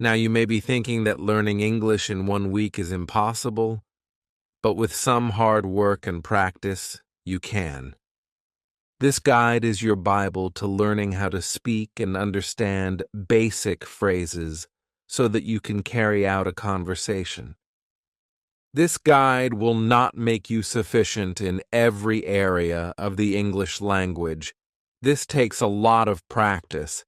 Now, you may be thinking that learning English in 1 week is impossible, but with some hard work and practice, you can. This guide is your Bible to learning how to speak and understand basic phrases so that you can carry out a conversation. This guide will not make you sufficient in every area of the English language. This takes a lot of practice.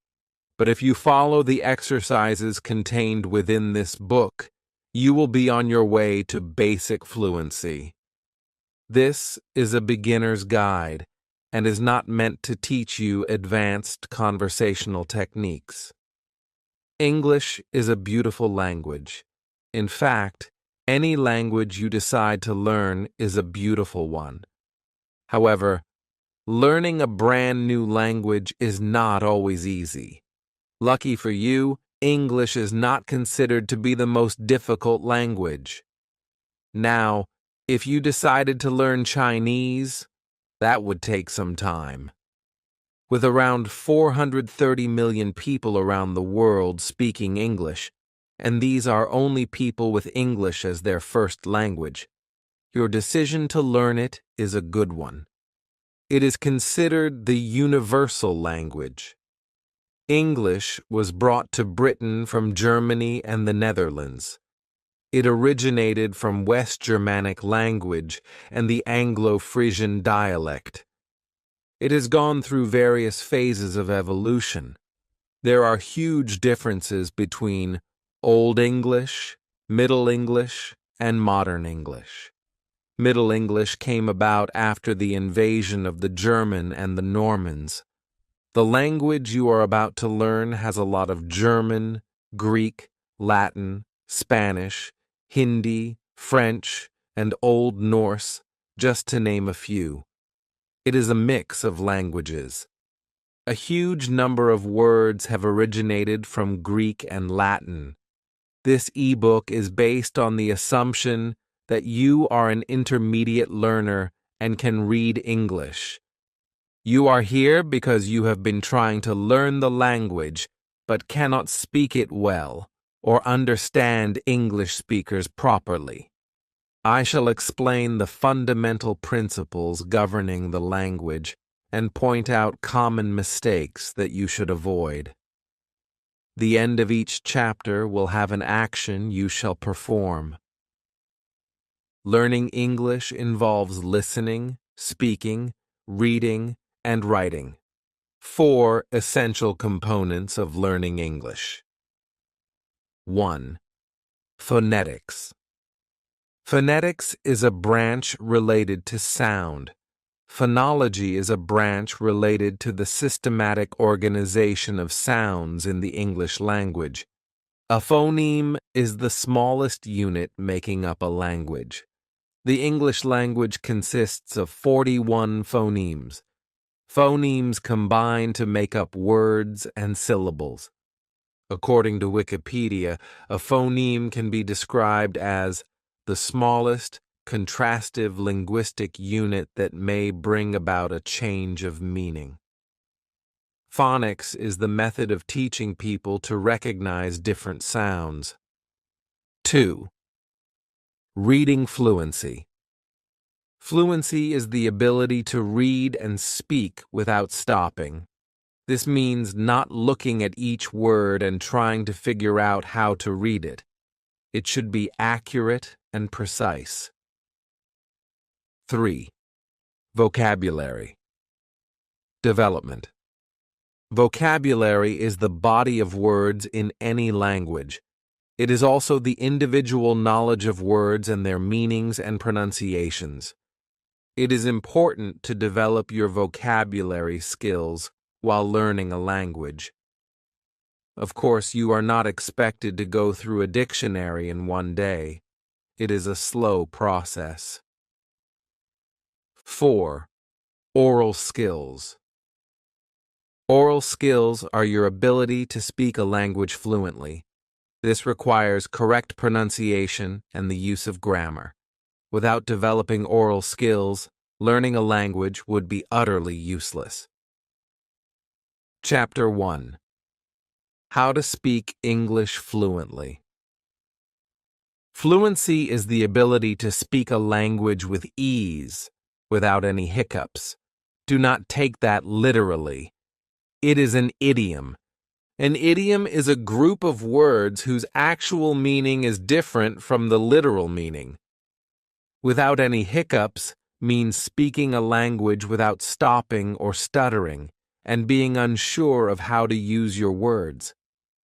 But if you follow the exercises contained within this book, you will be on your way to basic fluency. This is a beginner's guide and is not meant to teach you advanced conversational techniques. English is a beautiful language. In fact, any language you decide to learn is a beautiful one. However, learning a brand new language is not always easy. Lucky for you, English is not considered to be the most difficult language. Now, if you decided to learn Chinese, that would take some time. With around 430 million people around the world speaking English, and these are only people with English as their first language, your decision to learn it is a good one. It is considered the universal language. English was brought to Britain from Germany and the Netherlands. It originated from West Germanic language and the Anglo-Frisian dialect. It has gone through various phases of evolution. There are huge differences between Old English, Middle English, and Modern English. Middle English came about after the invasion of the German and the Normans. The language you are about to learn has a lot of German, Greek, Latin, Spanish, Hindi, French, and Old Norse, just to name a few. It is a mix of languages. A huge number of words have originated from Greek and Latin. This ebook is based on the assumption that you are an intermediate learner and can read English. You are here because you have been trying to learn the language but cannot speak it well or understand English speakers properly. I shall explain the fundamental principles governing the language and point out common mistakes that you should avoid. The end of each chapter will have an action you shall perform. Learning English involves listening, speaking, reading, and writing. 4 essential components of learning English. 1. Phonetics. Phonetics is a branch related to sound. Phonology is a branch related to the systematic organization of sounds in the English language. A phoneme is the smallest unit making up a language. The English language consists of 41 phonemes. Phonemes combine to make up words and syllables. According to Wikipedia, a phoneme can be described as the smallest, contrastive linguistic unit that may bring about a change of meaning. Phonics is the method of teaching people to recognize different sounds. 2. Reading fluency. Fluency is the ability to read and speak without stopping. This means not looking at each word and trying to figure out how to read it. It should be accurate and precise. 3. Vocabulary. Development. Vocabulary is the body of words in any language. It is also the individual knowledge of words and their meanings and pronunciations. It is important to develop your vocabulary skills while learning a language. Of course, you are not expected to go through a dictionary in one day. It is a slow process. 4. Oral skills. Oral skills are your ability to speak a language fluently. This requires correct pronunciation and the use of grammar. Without developing oral skills, learning a language would be utterly useless. Chapter 1. How to speak English fluently. Fluency is the ability to speak a language with ease, without any hiccups. Do not take that literally. It is an idiom. An idiom is a group of words whose actual meaning is different from the literal meaning. Without any hiccups means speaking a language without stopping or stuttering and being unsure of how to use your words.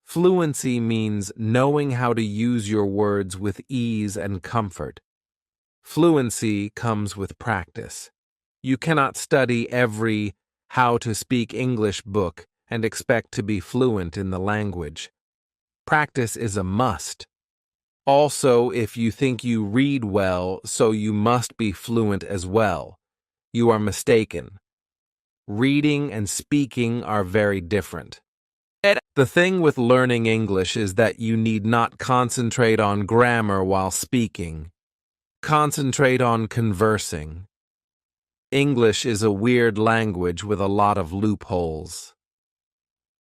Fluency means knowing how to use your words with ease and comfort. Fluency comes with practice. You cannot study every How to Speak English book and expect to be fluent in the language. Practice is a must. Also, if you think you read well, so you must be fluent as well, you are mistaken. Reading and speaking are very different. The thing with learning English is that you need not concentrate on grammar while speaking. Concentrate on conversing. English is a weird language with a lot of loopholes.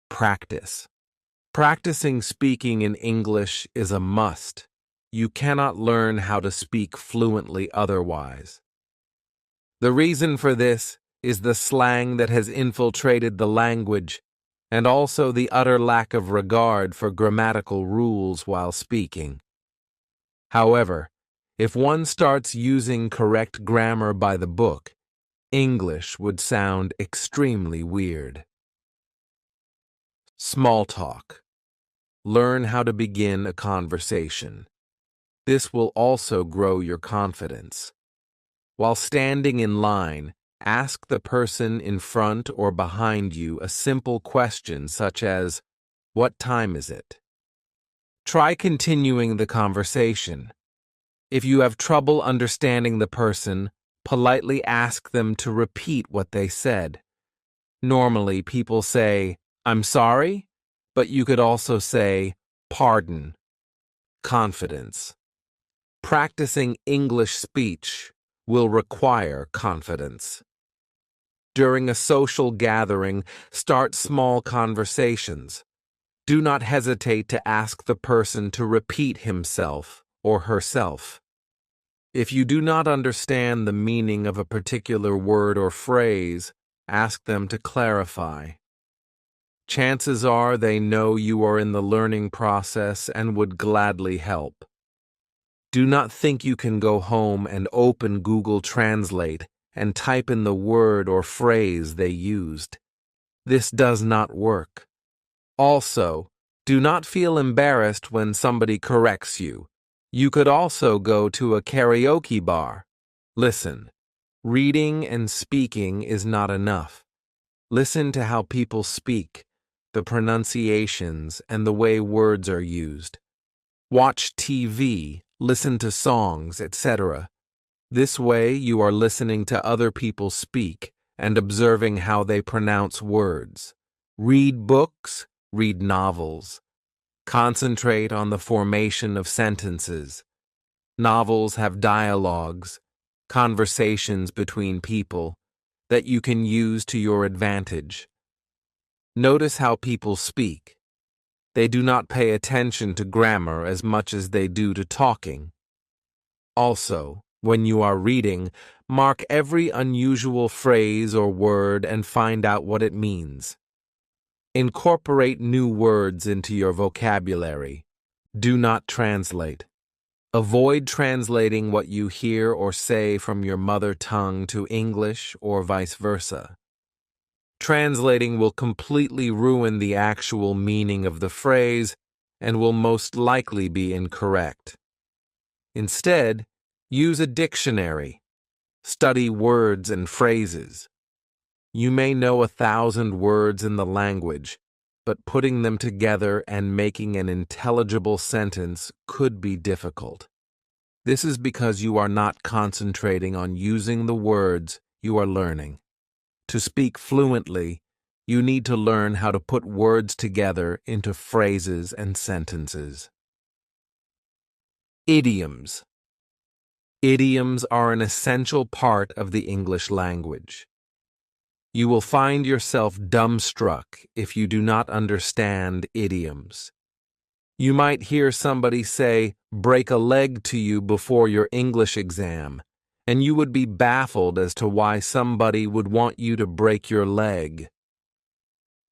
Practice. Practicing speaking in English is a must. You cannot learn how to speak fluently otherwise. The reason for this is the slang that has infiltrated the language, and also the utter lack of regard for grammatical rules while speaking. However, if one starts using correct grammar by the book, English would sound extremely weird. Small talk. Learn how to begin a conversation. This will also grow your confidence. While standing in line, ask the person in front or behind you a simple question such as, "What time is it?" Try continuing the conversation. If you have trouble understanding the person, politely ask them to repeat what they said. Normally, people say, "I'm sorry," but you could also say, "Pardon." Confidence. Practicing English speech will require confidence. During a social gathering, start small conversations. Do not hesitate to ask the person to repeat himself or herself. If you do not understand the meaning of a particular word or phrase, ask them to clarify. Chances are they know you are in the learning process and would gladly help. Do not think you can go home and open Google Translate and type in the word or phrase they used. This does not work. Also, do not feel embarrassed when somebody corrects you. You could also go to a karaoke bar. Listen, reading and speaking is not enough. Listen to how people speak, the pronunciations, and the way words are used. Watch TV, listen to songs, etc. This way, you are listening to other people speak and observing how they pronounce words. Read books, read novels. Concentrate on the formation of sentences. Novels have dialogues, conversations between people, that you can use to your advantage. Notice how people speak. They do not pay attention to grammar as much as they do to talking. Also, when you are reading, mark every unusual phrase or word and find out what it means. Incorporate new words into your vocabulary. Do not translate. Avoid translating what you hear or say from your mother tongue to English or vice versa. Translating will completely ruin the actual meaning of the phrase and will most likely be incorrect. Instead, use a dictionary. Study words and phrases. You may know 1,000 words in the language, but putting them together and making an intelligible sentence could be difficult. This is because you are not concentrating on using the words you are learning. To speak fluently, you need to learn how to put words together into phrases and sentences. Idioms. Idioms are an essential part of the English language. You will find yourself dumbstruck if you do not understand idioms. You might hear somebody say, "break a leg" to you before your English exam, and you would be baffled as to why somebody would want you to break your leg.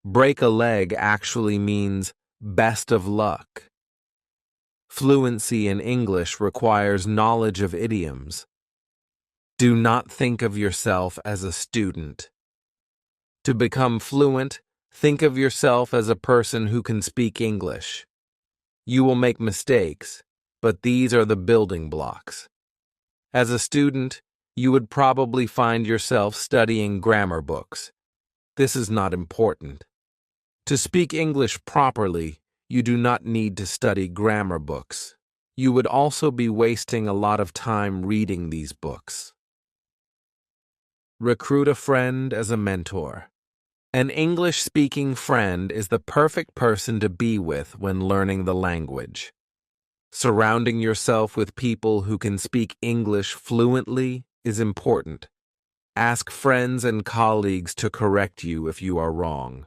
Break a leg actually means best of luck. Fluency in English requires knowledge of idioms. Do not think of yourself as a student. To become fluent, think of yourself as a person who can speak English. You will make mistakes, but these are the building blocks. As a student, you would probably find yourself studying grammar books. This is not important. To speak English properly, you do not need to study grammar books. You would also be wasting a lot of time reading these books. Recruit a friend as a mentor. An English-speaking friend is the perfect person to be with when learning the language. Surrounding yourself with people who can speak English fluently is important. Ask friends and colleagues to correct you if you are wrong.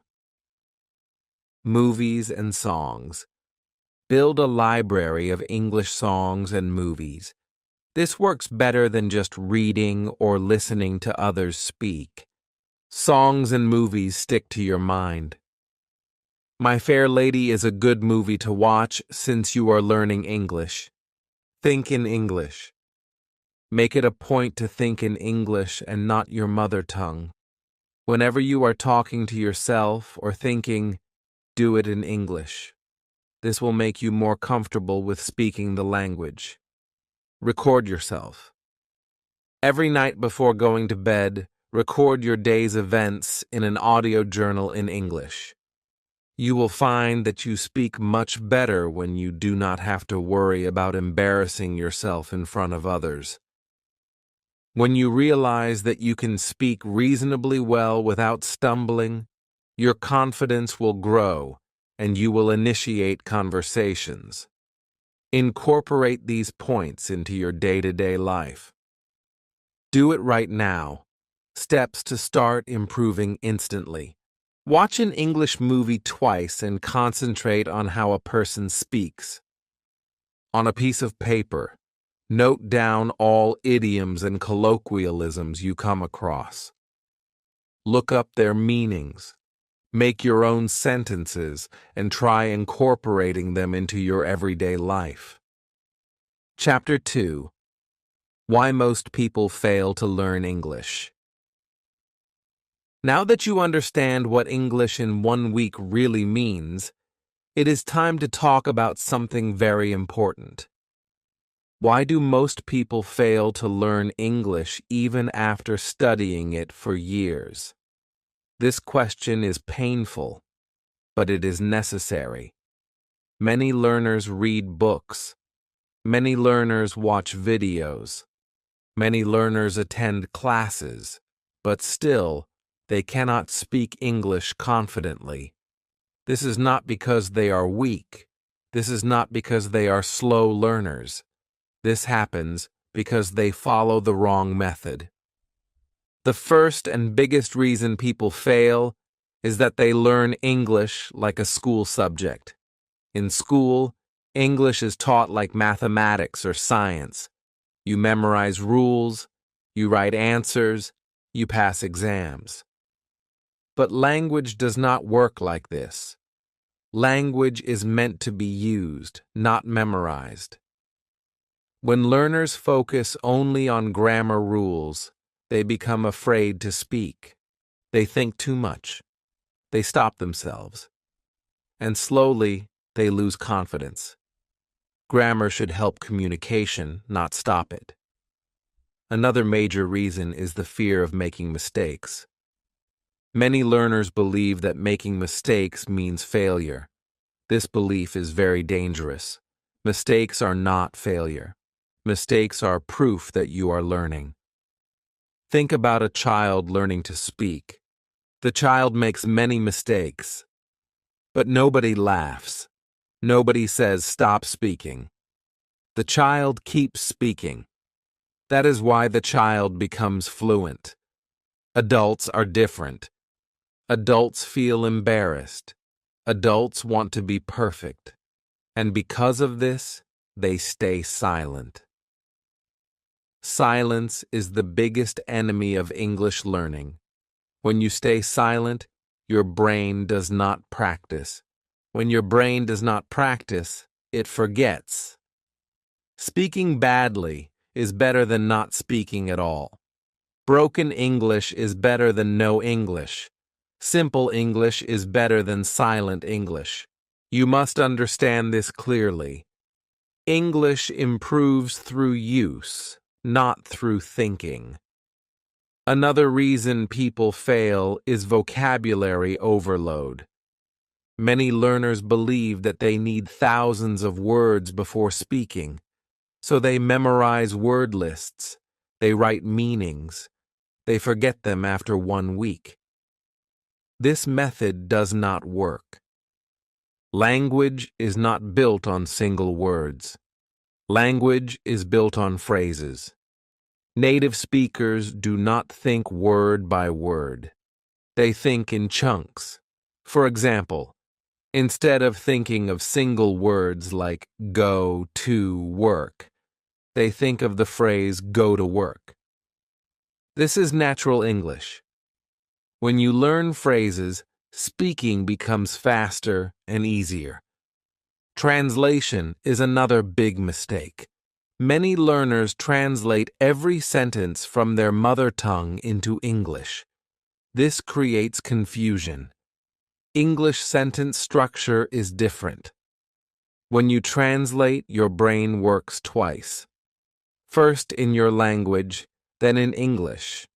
Movies and songs. Build a library of English songs and movies. This works better than just reading or listening to others speak. Songs and movies stick to your mind. My Fair Lady is a good movie to watch since you are learning English. Think in English. Make it a point to think in English and not your mother tongue. Whenever you are talking to yourself or thinking, do it in English. This will make you more comfortable with speaking the language. Record yourself. Every night before going to bed, record your day's events in an audio journal in English. You will find that you speak much better when you do not have to worry about embarrassing yourself in front of others. When you realize that you can speak reasonably well without stumbling, your confidence will grow and you will initiate conversations. Incorporate these points into your day-to-day life. Do it right now. Steps to start improving instantly. Watch an English movie twice and concentrate on how a person speaks. On a piece of paper, note down all idioms and colloquialisms you come across. Look up their meanings. Make your own sentences and try incorporating them into your everyday life. Chapter 2. Why most people fail to learn English. Now that you understand what English in 1 week really means, it is time to talk about something very important. Why do most people fail to learn English even after studying it for years? This question is painful, but it is necessary. Many learners read books. Many learners watch videos. Many learners attend classes, but still, they cannot speak English confidently. This is not because they are weak. This is not because they are slow learners. This happens because they follow the wrong method. The first and biggest reason people fail is that they learn English like a school subject. In school, English is taught like mathematics or science. You memorize rules, you write answers, you pass exams. But language does not work like this. Language is meant to be used, not memorized. When learners focus only on grammar rules, they become afraid to speak. They think too much. They stop themselves. And slowly, they lose confidence. Grammar should help communication, not stop it. Another major reason is the fear of making mistakes. Many learners believe that making mistakes means failure. This belief is very dangerous. Mistakes are not failure. Mistakes are proof that you are learning. Think about a child learning to speak. The child makes many mistakes, but nobody laughs. Nobody says, "Stop speaking." The child keeps speaking. That is why the child becomes fluent. Adults are different. Adults feel embarrassed. Adults want to be perfect. And because of this, they stay silent. Silence is the biggest enemy of English learning. When you stay silent, your brain does not practice. When your brain does not practice, it forgets. Speaking badly is better than not speaking at all. Broken English is better than no English. Simple English is better than silent English. You must understand this clearly. English improves through use, not through thinking. Another reason people fail is vocabulary overload. Many learners believe that they need thousands of words before speaking, so they memorize word lists, they write meanings, they forget them after 1 week. This method does not work. Language is not built on single words. Language is built on phrases. Native speakers do not think word by word. They think in chunks. For example, instead of thinking of single words like go to work, they think of the phrase go to work. This is natural English. When you learn phrases, speaking becomes faster and easier. Translation is another big mistake. Many learners translate every sentence from their mother tongue into English. This creates confusion. English sentence structure is different. When you translate, your brain works twice. First in your language, then in English.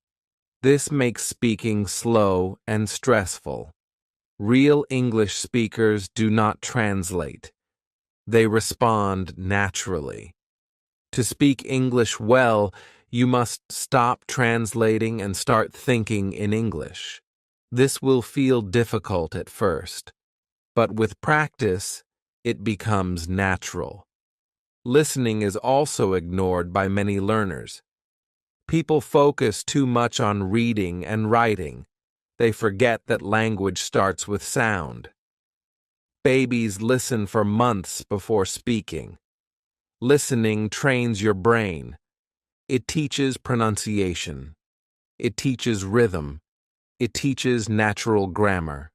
This makes speaking slow and stressful. Real English speakers do not translate. They respond naturally. To speak English well, you must stop translating and start thinking in English. This will feel difficult at first, but with practice, it becomes natural. Listening is also ignored by many learners. People focus too much on reading and writing. They forget that language starts with sound. Babies listen for months before speaking. Listening trains your brain. It teaches pronunciation. It teaches rhythm. It teaches natural grammar.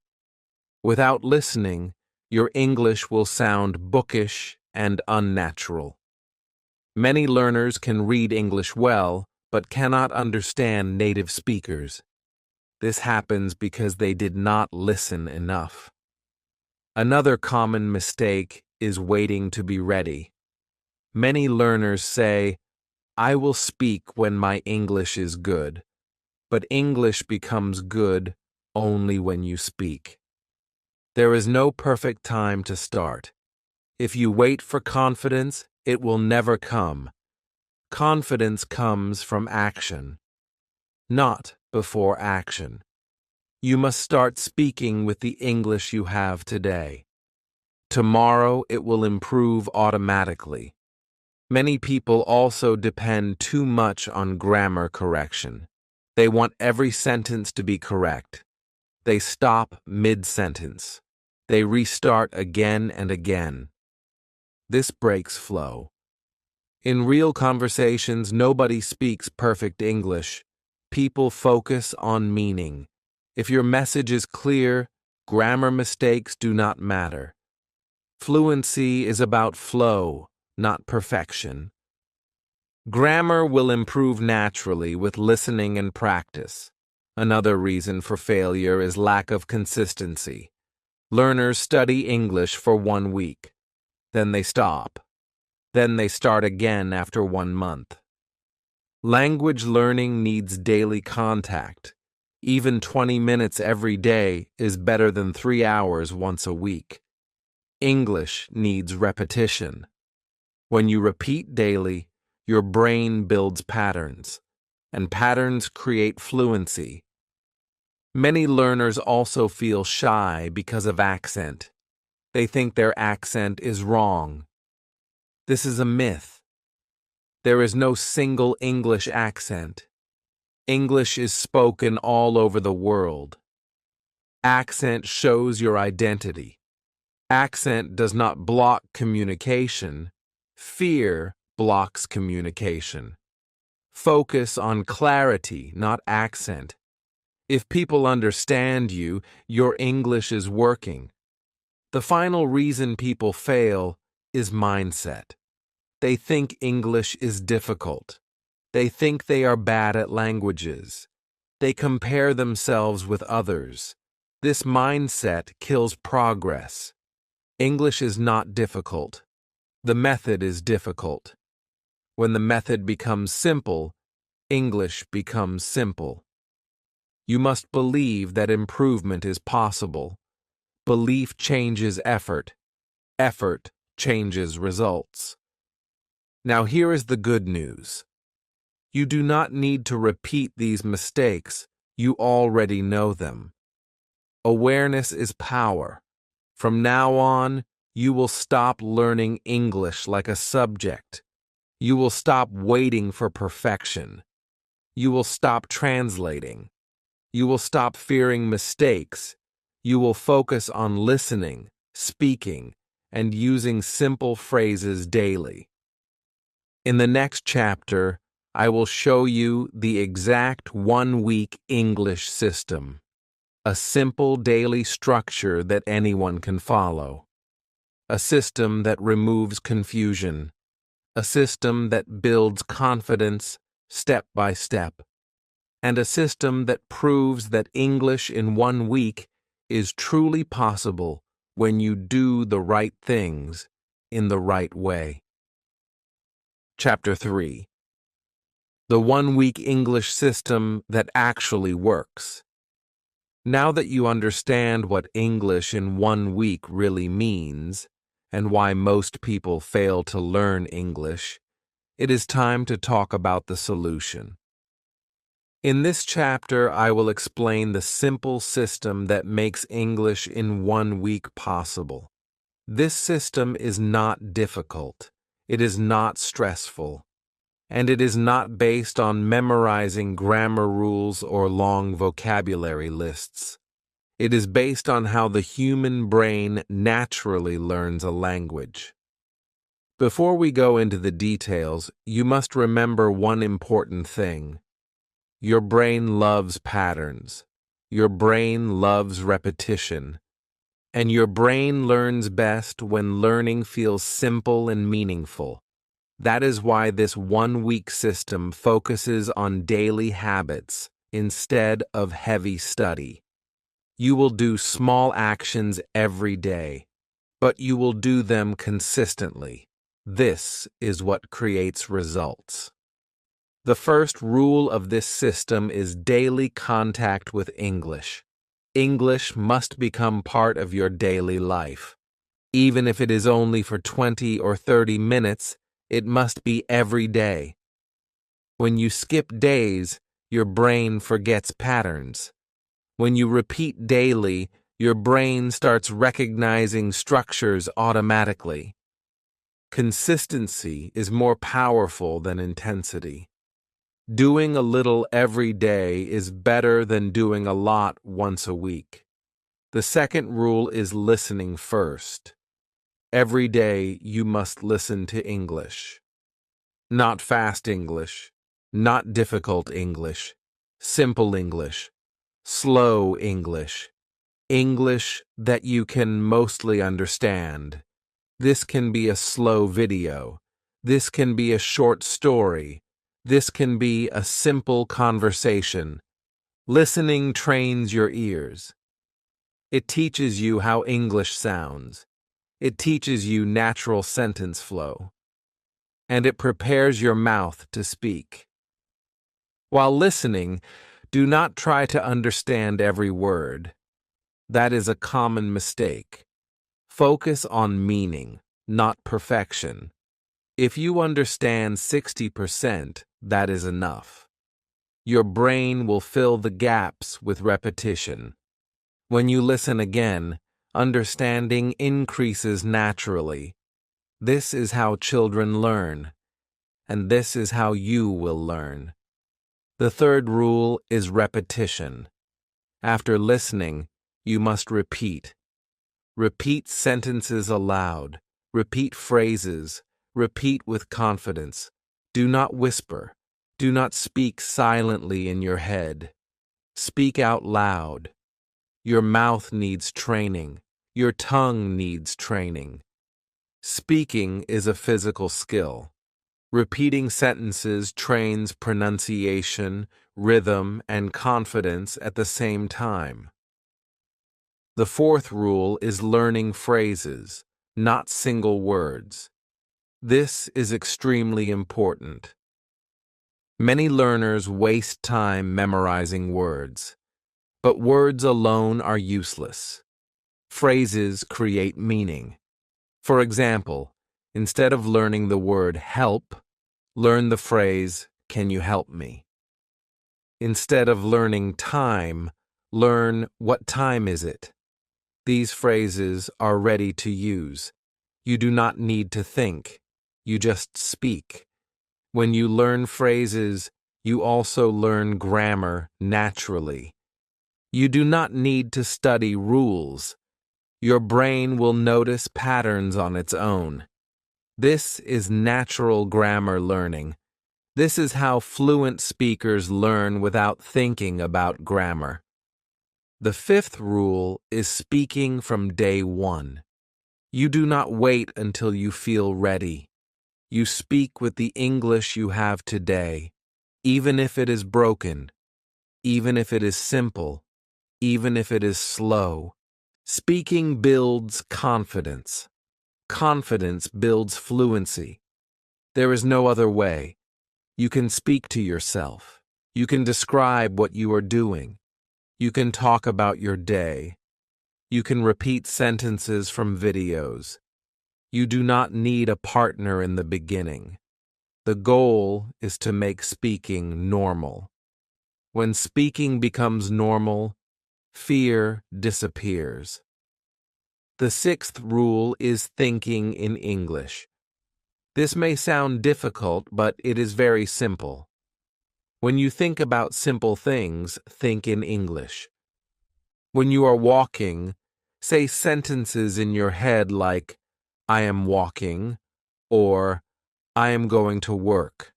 Without listening, your English will sound bookish and unnatural. Many learners can read English well, but cannot understand native speakers. This happens because they did not listen enough. Another common mistake is waiting to be ready. Many learners say, "I will speak when my English is good," but English becomes good only when you speak. There is no perfect time to start. If you wait for confidence, it will never come. Confidence comes from action, not before action. You must start speaking with the English you have today. Tomorrow it will improve automatically. Many people also depend too much on grammar correction. They want every sentence to be correct. They stop mid-sentence. They restart again and again. This breaks flow. In real conversations, nobody speaks perfect English. People focus on meaning. If your message is clear, grammar mistakes do not matter. Fluency is about flow, not perfection. Grammar will improve naturally with listening and practice. Another reason for failure is lack of consistency. Learners study English for 1 week. Then they stop. Then they start again after 1 month. Language learning needs daily contact. Even 20 minutes every day is better than 3 hours once a week. English needs repetition. When you repeat daily, your brain builds patterns, and patterns create fluency. Many learners also feel shy because of accent. They think their accent is wrong. This is a myth. There is no single English accent. English is spoken all over the world. Accent shows your identity. Accent does not block communication. Fear blocks communication. Focus on clarity, not accent. If people understand you, your English is working. The final reason people fail is mindset. They think English is difficult. They think they are bad at languages. They compare themselves with others. This mindset kills progress. English is not difficult. The method is difficult. When the method becomes simple, English becomes simple. You must believe that improvement is possible. Belief changes effort. Effort changes results. Now here is the good news. You do not need to repeat these mistakes. You already know them. Awareness is power. From now on, you will stop learning English like a subject. You will stop waiting for perfection. You will stop translating. You will stop fearing mistakes. You will focus on listening, speaking, and using simple phrases daily. In the next chapter, I will show you the exact 1-week English system, a simple daily structure that anyone can follow, a system that removes confusion, a system that builds confidence step by step, and a system that proves that English in 1 week is truly possible when you do the right things in the right way. Chapter 3. The 1-week English system that actually works. Now that you understand what English in 1 week really means, and why most people fail to learn English, it is time to talk about the solution. In this chapter, I will explain the simple system that makes English in 1 week possible. This system is not difficult, it is not stressful, and it is not based on memorizing grammar rules or long vocabulary lists. It is based on how the human brain naturally learns a language. Before we go into the details, you must remember one important thing. Your brain loves patterns. Your brain loves repetition. And your brain learns best when learning feels simple and meaningful. That is why this 1-week system focuses on daily habits instead of heavy study. You will do small actions every day, but you will do them consistently. This is what creates results. The first rule of this system is daily contact with English. English must become part of your daily life. Even if it is only for 20 or 30 minutes, it must be every day. When you skip days, your brain forgets patterns. When you repeat daily, your brain starts recognizing structures automatically. Consistency is more powerful than intensity. Doing a little every day is better than doing a lot once a week. The second rule is listening first. Every day you must listen to English. Not fast English, not difficult English, simple English, slow English, English that you can mostly understand. This can be a slow video. This can be a short story. This can be a simple conversation. Listening trains your ears. It teaches you how English sounds. It teaches you natural sentence flow. And it prepares your mouth to speak. While listening, do not try to understand every word. That is a common mistake. Focus on meaning, not perfection. If you understand 60%, that is enough. Your brain will fill the gaps with repetition. When you listen again, understanding increases naturally. This is how children learn, and this is how you will learn. The third rule is repetition. After listening, you must repeat. Repeat sentences aloud. Repeat phrases. Repeat with confidence. Do not whisper. Do not speak silently in your head. Speak out loud. Your mouth needs training. Your tongue needs training. Speaking is a physical skill. Repeating sentences trains pronunciation, rhythm, and confidence at the same time. The fourth rule is learning phrases, not single words. This is extremely important. Many learners waste time memorizing words, but words alone are useless. Phrases create meaning. For example, instead of learning the word help, learn the phrase, "Can you help me?" Instead of learning time, learn, "What time is it?" These phrases are ready to use. You do not need to think. You just speak. When you learn phrases, you also learn grammar naturally. You do not need to study rules. Your brain will notice patterns on its own. This is natural grammar learning. This is how fluent speakers learn without thinking about grammar. The fifth rule is speaking from day one. You do not wait until you feel ready. You speak with the English you have today, even if it is broken, even if it is simple, even if it is slow. Speaking builds confidence. Confidence builds fluency. There is no other way. You can speak to yourself. You can describe what you are doing. You can talk about your day. You can repeat sentences from videos. You do not need a partner in the beginning. The goal is to make speaking normal. When speaking becomes normal, fear disappears. The sixth rule is thinking in English. This may sound difficult, but it is very simple. When you think about simple things, think in English. When you are walking, say sentences in your head like, "I am walking," or "I am going to work."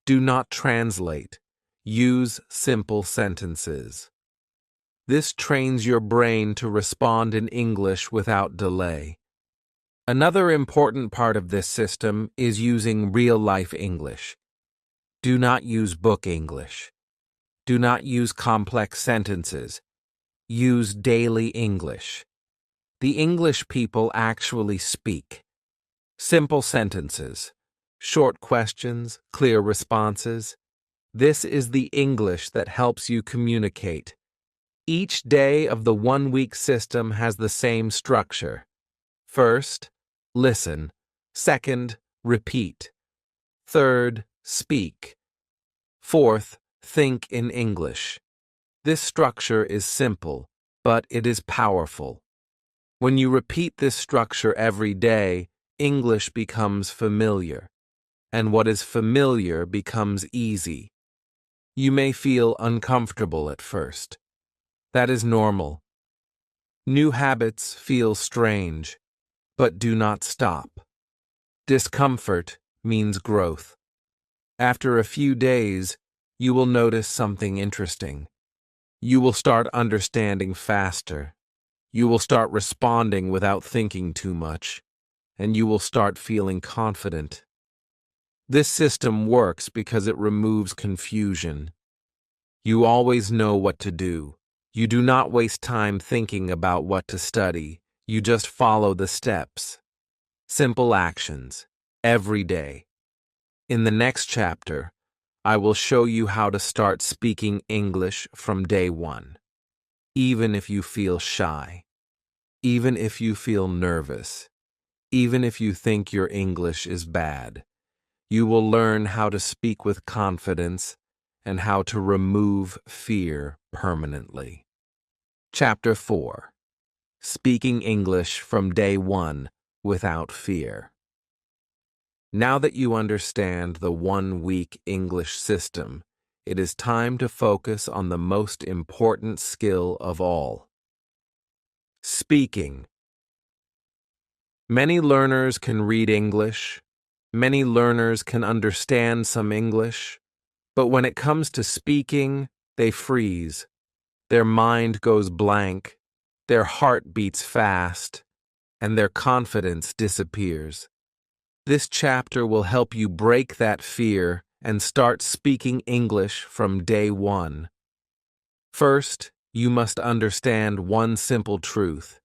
Do not translate. Use simple sentences. This trains your brain to respond in English without delay. Another important part of this system is using real-life English. Do not use book English. Do not use complex sentences. Use daily English. The English people actually speak. Simple sentences, short questions, clear responses. This is the English that helps you communicate. Each day of the one-week system has the same structure. First, listen. Second, repeat. Third, speak. Fourth, think in English. This structure is simple, but it is powerful. When you repeat this structure every day, English becomes familiar, and what is familiar becomes easy. You may feel uncomfortable at first. That is normal. New habits feel strange, but do not stop. Discomfort means growth. After a few days, you will notice something interesting. You will start understanding faster. You will start responding without thinking too much, and you will start feeling confident. This system works because it removes confusion. You always know what to do. You do not waste time thinking about what to study. You just follow the steps. Simple actions, every day. In the next chapter, I will show you how to start speaking English from day one. Even if you feel shy, even if you feel nervous, even if you think your English is bad, you will learn how to speak with confidence and how to remove fear permanently. Chapter 4. Speaking English from day one without fear. Now that you understand the one-week English system, it is time to focus on the most important skill of all: speaking. Many learners can read English. Many learners can understand some English. But when it comes to speaking, they freeze. Their mind goes blank. Their heart beats fast. And their confidence disappears. This chapter will help you break that fear and start speaking English from day one. First, you must understand one simple truth.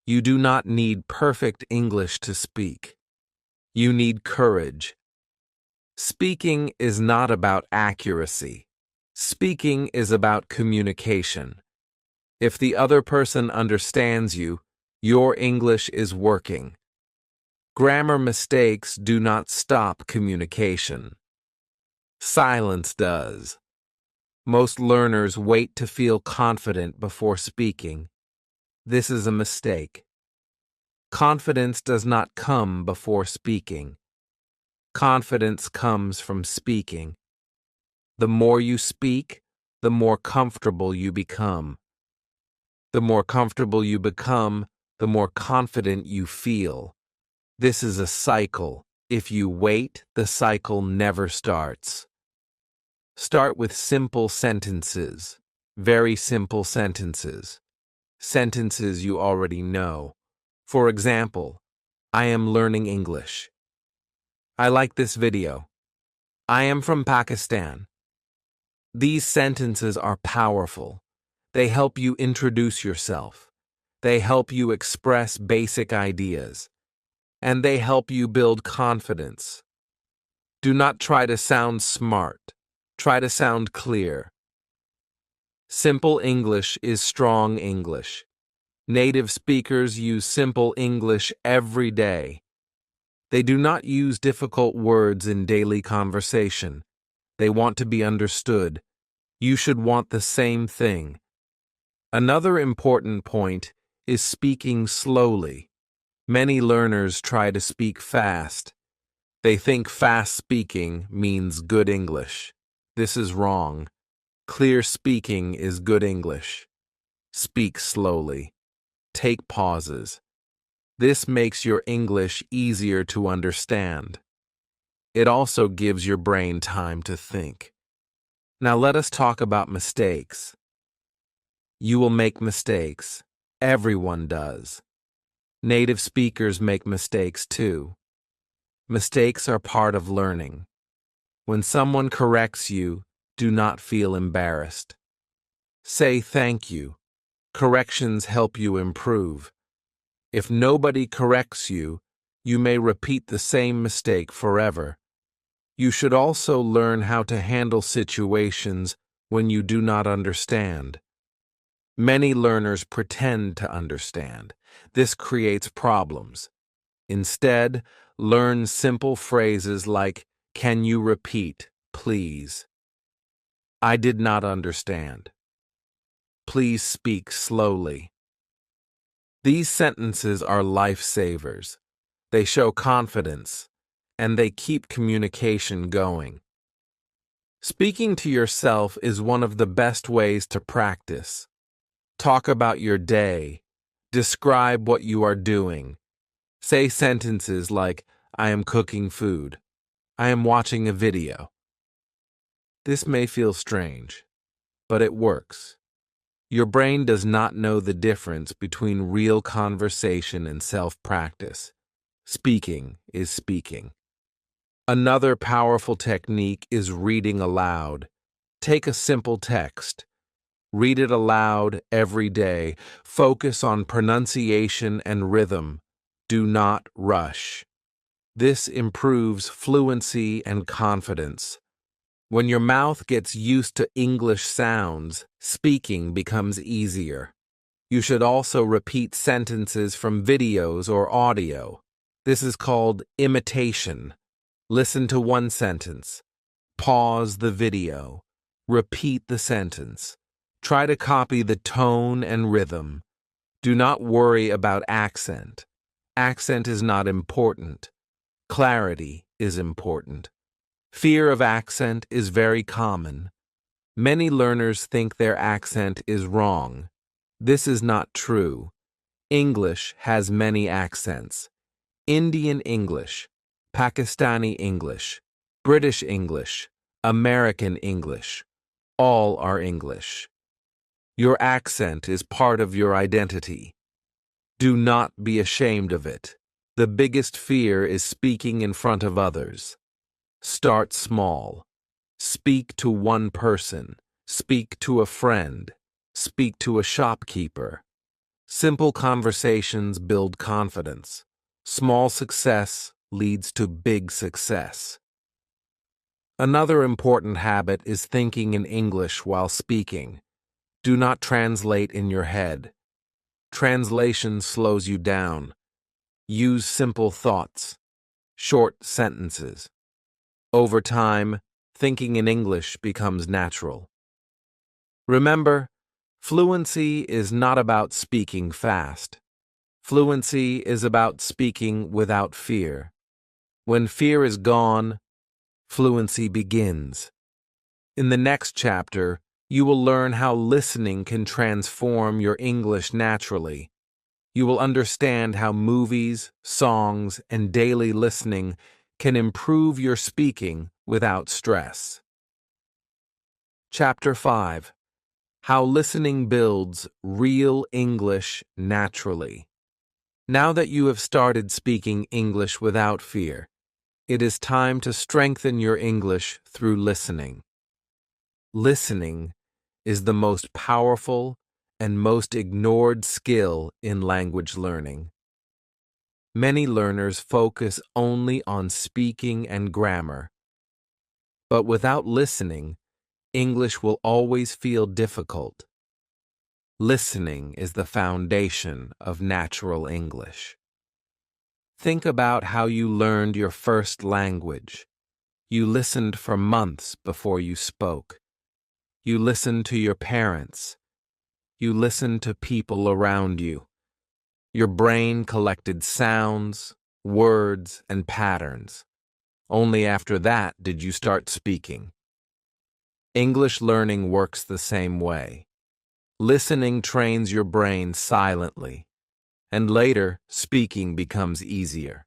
You do not need perfect English to speak. You need courage. Speaking is not about accuracy. Speaking is about communication. If the other person understands you, your English is working. Grammar mistakes do not stop communication. Silence does. Most learners wait to feel confident before speaking. This is a mistake. Confidence does not come before speaking. Confidence comes from speaking. The more you speak, the more comfortable you become. The more comfortable you become, the more confident you feel. This is a cycle. If you wait, the cycle never starts. Start with simple sentences. Very simple sentences. Sentences you already know. For example, I am learning English. I like this video. I am from Pakistan. These sentences are powerful. They help you introduce yourself. They help you express basic ideas. And they help you build confidence. Do not try to sound smart. Try to sound clear. Simple English is strong English. Native speakers use simple English every day. They do not use difficult words in daily conversation. They want to be understood. You should want the same thing. Another important point is speaking slowly. Many learners try to speak fast. They think fast speaking means good English. This is wrong. Clear speaking is good English. Speak slowly. Take pauses. This makes your English easier to understand. It also gives your brain time to think. Now let us talk about mistakes. You will make mistakes. Everyone does. Native speakers make mistakes too. Mistakes are part of learning. When someone corrects you, do not feel embarrassed. Say thank you. Corrections help you improve. If nobody corrects you, you may repeat the same mistake forever. You should also learn how to handle situations when you do not understand. Many learners pretend to understand. This creates problems. Instead, learn simple phrases like, "Can you repeat, please?" "I did not understand." "Please speak slowly." These sentences are lifesavers. They show confidence, and they keep communication going. Speaking to yourself is one of the best ways to practice. Talk about your day. Describe what you are doing. Say sentences like, "I am cooking food." "I am watching a video." This may feel strange, but it works. Your brain does not know the difference between real conversation and self-practice. Speaking is speaking. Another powerful technique is reading aloud. Take a simple text. Read it aloud every day. Focus on pronunciation and rhythm. Do not rush. This improves fluency and confidence. When your mouth gets used to English sounds, speaking becomes easier. You should also repeat sentences from videos or audio. This is called imitation. Listen to one sentence. Pause the video. Repeat the sentence. Try to copy the tone and rhythm. Do not worry about accent. Accent is not important. Clarity is important. Fear of accent is very common. Many learners think their accent is wrong. This is not true. English has many accents. Indian English, Pakistani English, British English, American English. All are English. Your accent is part of your identity. Do not be ashamed of it. The biggest fear is speaking in front of others. Start small. Speak to one person. Speak to a friend. Speak to a shopkeeper. Simple conversations build confidence. Small success leads to big success. Another important habit is thinking in English while speaking. Do not translate in your head. Translation slows you down. Use simple thoughts, short sentences. Over time, thinking in English becomes natural. Remember, fluency is not about speaking fast. Fluency is about speaking without fear. When fear is gone, fluency begins. In the next chapter, you will learn how listening can transform your English naturally. You will understand how movies, songs, and daily listening can improve your speaking without stress. Chapter 5. How listening builds real English naturally. Now that you have started speaking English without fear, it is time to strengthen your English through listening. Listening is the most powerful and most ignored skill in language learning. Many learners focus only on speaking and grammar. But without listening, English will always feel difficult. Listening is the foundation of natural English. Think about how you learned your first language. You listened for months before you spoke. You listened to your parents. You listened to people around you. Your brain collected sounds, words, and patterns. Only after that did you start speaking. English learning works the same way. Listening trains your brain silently, and later, speaking becomes easier.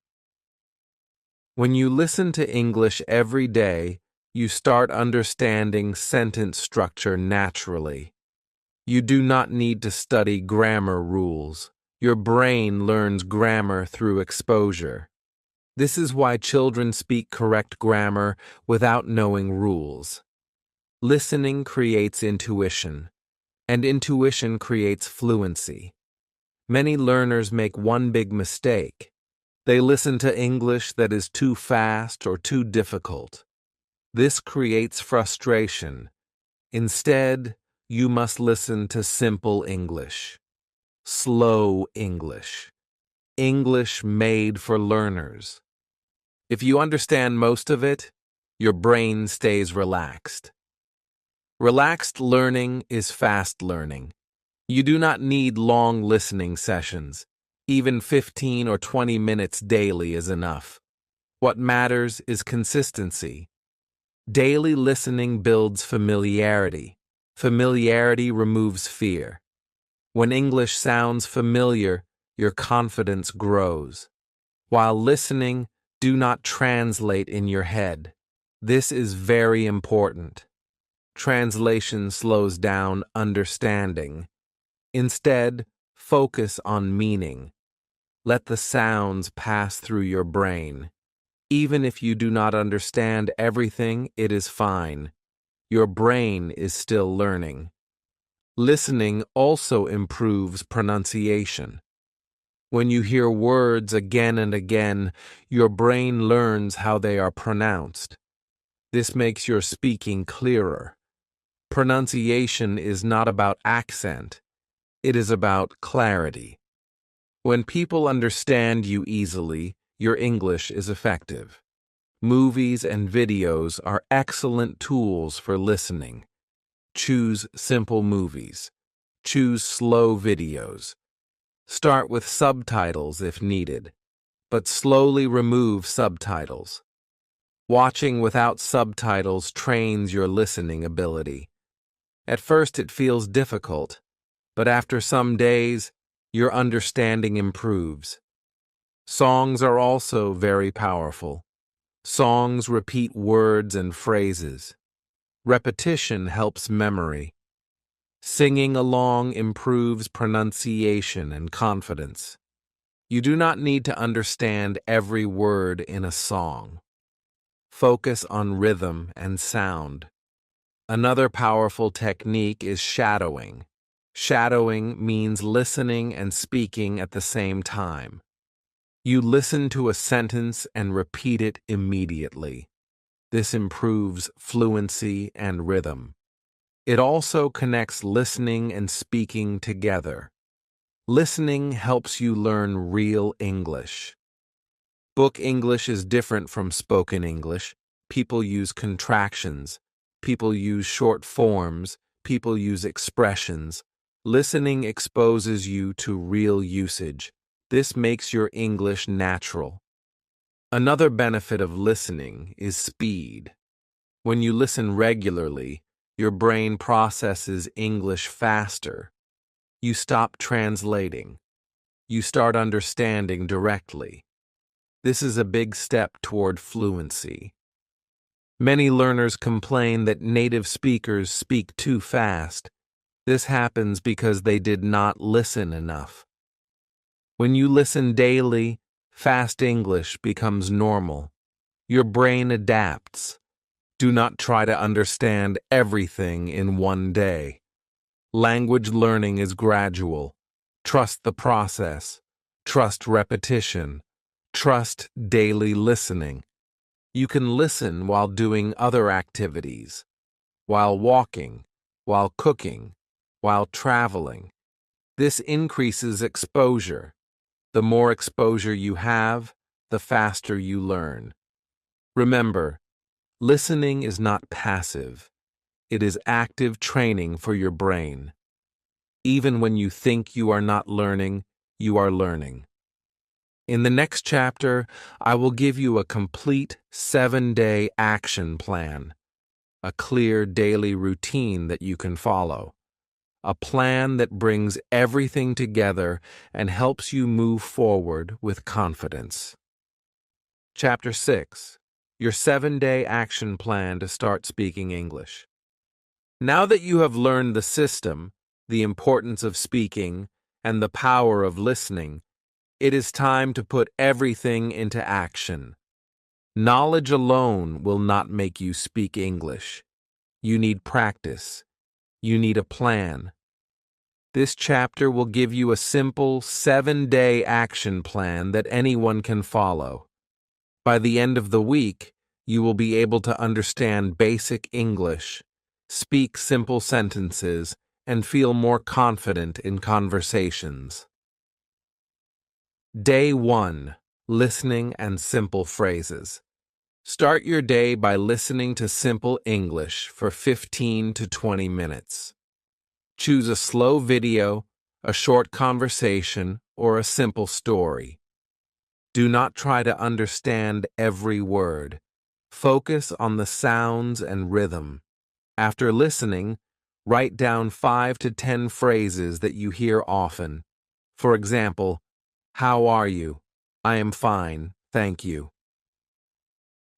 When you listen to English every day, you start understanding sentence structure naturally. You do not need to study grammar rules. Your brain learns grammar through exposure. This is why children speak correct grammar without knowing rules. Listening creates intuition, and intuition creates fluency. Many learners make one big mistake. They listen to English that is too fast or too difficult. This creates frustration. Instead, you must listen to simple English, slow English, English made for learners. If you understand most of it, your brain stays relaxed. Relaxed learning is fast learning. You do not need long listening sessions. Even 15 or 20 minutes daily is enough. What matters is consistency. Daily listening builds familiarity. Familiarity removes fear. When English sounds familiar, your confidence grows. While listening, do not translate in your head. This is very important. Translation slows down understanding. Instead, focus on meaning. Let the sounds pass through your brain. Even if you do not understand everything, it is fine. Your brain is still learning. Listening also improves pronunciation. When you hear words again and again, your brain learns how they are pronounced. This makes your speaking clearer. Pronunciation is not about accent. It is about clarity. When people understand you easily, your English is effective. Movies and videos are excellent tools for listening. Choose simple movies. Choose slow videos. Start with subtitles if needed, but slowly remove subtitles. Watching without subtitles trains your listening ability. At first it feels difficult, but after some days, your understanding improves. Songs are also very powerful. Songs repeat words and phrases. Repetition helps memory. Singing along improves pronunciation and confidence. You do not need to understand every word in a song. Focus on rhythm and sound. Another powerful technique is shadowing. Shadowing means listening and speaking at the same time. You listen to a sentence and repeat it immediately. This improves fluency and rhythm. It also connects listening and speaking together. Listening helps you learn real English. Book English is different from spoken English. People use contractions. People use short forms. People use expressions. Listening exposes you to real usage. This makes your English natural. Another benefit of listening is speed. When you listen regularly, your brain processes English faster. You stop translating. You start understanding directly. This is a big step toward fluency. Many learners complain that native speakers speak too fast. This happens because they did not listen enough. When you listen daily, fast English becomes normal. Your brain adapts. Do not try to understand everything in one day. Language learning is gradual. Trust the process. Trust repetition. Trust daily listening. You can listen while doing other activities, while walking, while cooking, while traveling. This increases exposure. The more exposure you have, the faster you learn. Remember, listening is not passive. It is active training for your brain. Even when you think you are not learning, you are learning. In the next chapter, I will give you a complete 7-day action plan, a clear daily routine that you can follow, a plan that brings everything together and helps you move forward with confidence. Chapter 6. Your 7-day action plan to start speaking English. Now that you have learned the system, the importance of speaking, and the power of listening, it is time to put everything into action. Knowledge alone will not make you speak English. You need practice. You need a plan. This chapter will give you a simple 7-day action plan that anyone can follow. By the end of the week, you will be able to understand basic English, speak simple sentences, and feel more confident in conversations. Day 1. Listening and simple phrases. Start your day by listening to simple English for 15 to 20 minutes. Choose a slow video, a short conversation, or a simple story. Do not try to understand every word. Focus on the sounds and rhythm. After listening, write down 5 to 10 phrases that you hear often. For example, how are you? I am fine, thank you.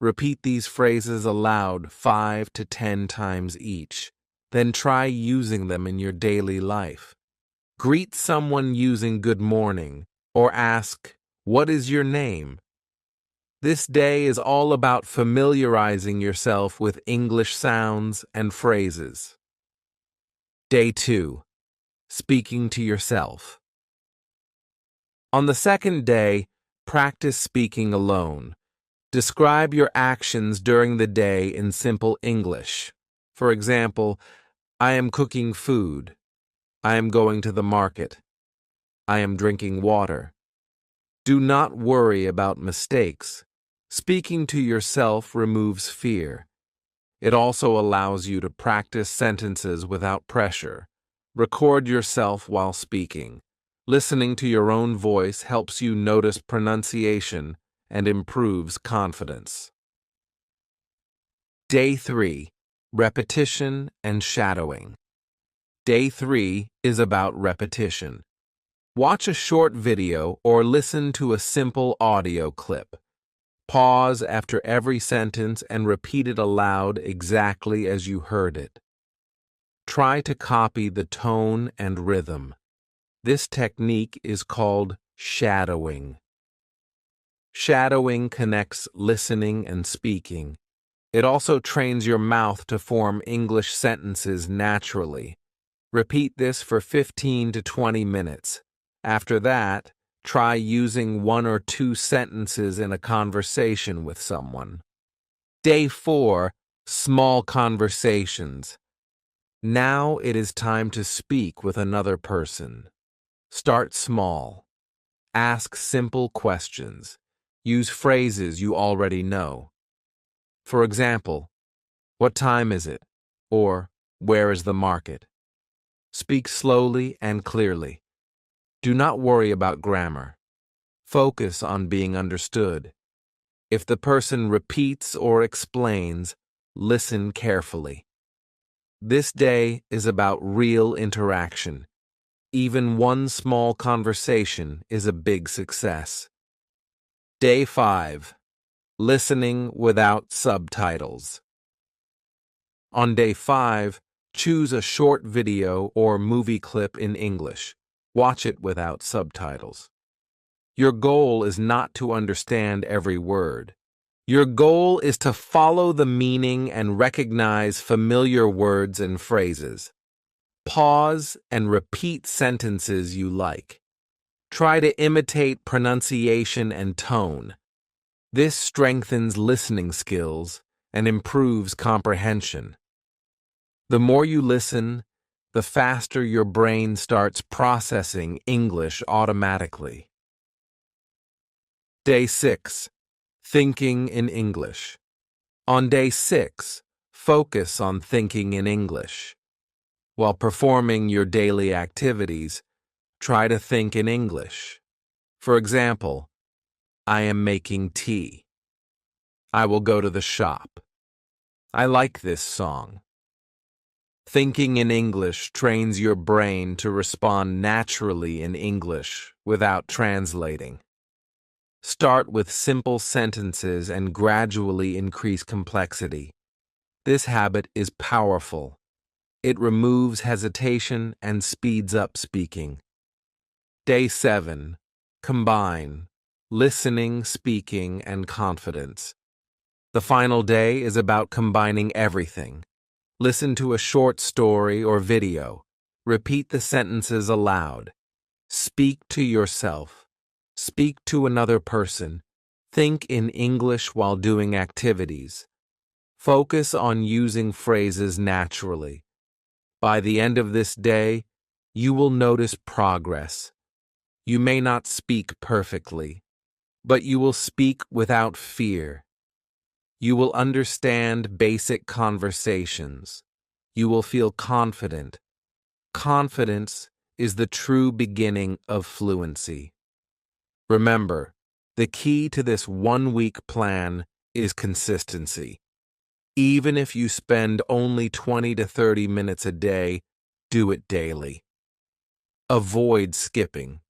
Repeat these phrases aloud 5 to 10 times each. Then try using them in your daily life. Greet someone using good morning, or ask, what is your name? This day is all about familiarizing yourself with English sounds and phrases. Day 2. Speaking to yourself. On the second day, practice speaking alone. Describe your actions during the day in simple English. For example, I am cooking food. I am going to the market. I am drinking water. Do not worry about mistakes. Speaking to yourself removes fear. It also allows you to practice sentences without pressure. Record yourself while speaking. Listening to your own voice helps you notice pronunciation and improves confidence. Day 3. Repetition and shadowing. Day 3 is about repetition. Watch a short video or listen to a simple audio clip. Pause after every sentence and repeat it aloud exactly as you heard it. Try to copy the tone and rhythm. This technique is called shadowing. Shadowing connects listening and speaking. It also trains your mouth to form English sentences naturally. Repeat this for 15 to 20 minutes. After that, try using 1 or 2 sentences in a conversation with someone. Day 4, small conversations. Now it is time to speak with another person. Start small. Ask simple questions. Use phrases you already know. For example, what time is it? Or, where is the market? Speak slowly and clearly. Do not worry about grammar. Focus on being understood. If the person repeats or explains, listen carefully. This day is about real interaction. Even one small conversation is a big success. Day 5. Listening without subtitles. On day 5, choose a short video or movie clip in English. Watch it without subtitles. Your goal is not to understand every word. Your goal is to follow the meaning and recognize familiar words and phrases. Pause and repeat sentences you like. Try to imitate pronunciation and tone. This strengthens listening skills and improves comprehension. The more you listen, the faster your brain starts processing English automatically. Day 6. Thinking in English. On day 6, focus on thinking in English. While performing your daily activities, try to think in English. For example, I am making tea. I will go to the shop. I like this song. Thinking in English trains your brain to respond naturally in English without translating. Start with simple sentences and gradually increase complexity. This habit is powerful. It removes hesitation and speeds up speaking. Day 7. Combine listening, speaking, and confidence. The final day is about combining everything. Listen to a short story or video. Repeat the sentences aloud. Speak to yourself. Speak to another person. Think in English while doing activities. Focus on using phrases naturally. By the end of this day, you will notice progress. You may not speak perfectly, but you will speak without fear. You will understand basic conversations. You will feel confident. Confidence is the true beginning of fluency. Remember, the key to this one-week plan is consistency. Even if you spend only 20 to 30 minutes a day, do it daily. Avoid skipping.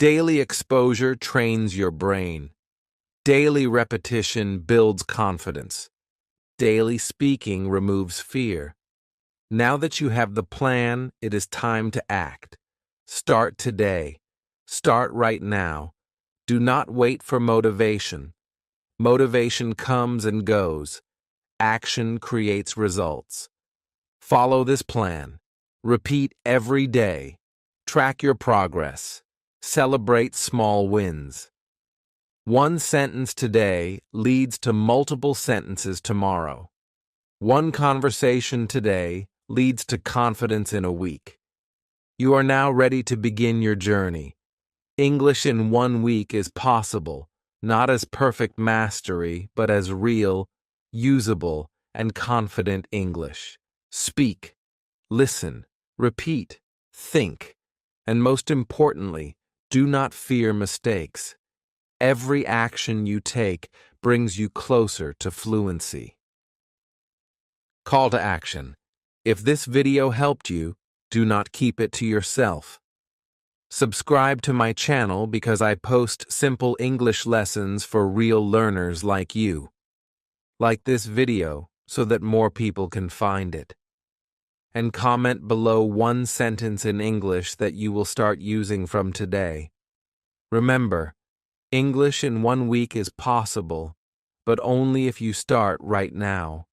Daily exposure trains your brain. Daily repetition builds confidence. Daily speaking removes fear. Now that you have the plan, it is time to act. Start today. Start right now. Do not wait for motivation. Motivation comes and goes. Action creates results. Follow this plan. Repeat every day. Track your progress. Celebrate small wins. One sentence today leads to multiple sentences tomorrow. One conversation today leads to confidence in a week. You are now ready to begin your journey. English in 1 week is possible, not as perfect mastery, but as real, usable, and confident English. Speak, listen, repeat, think, and most importantly, do not fear mistakes. Every action you take brings you closer to fluency. Call to action. If this video helped you, Do not keep it to yourself. Subscribe to my channel because I post simple English lessons for real learners like you. Like this video so that more people can find it. And comment below one sentence in English that you will start using from today. Remember, English in 1 week is possible, but only if you start right now.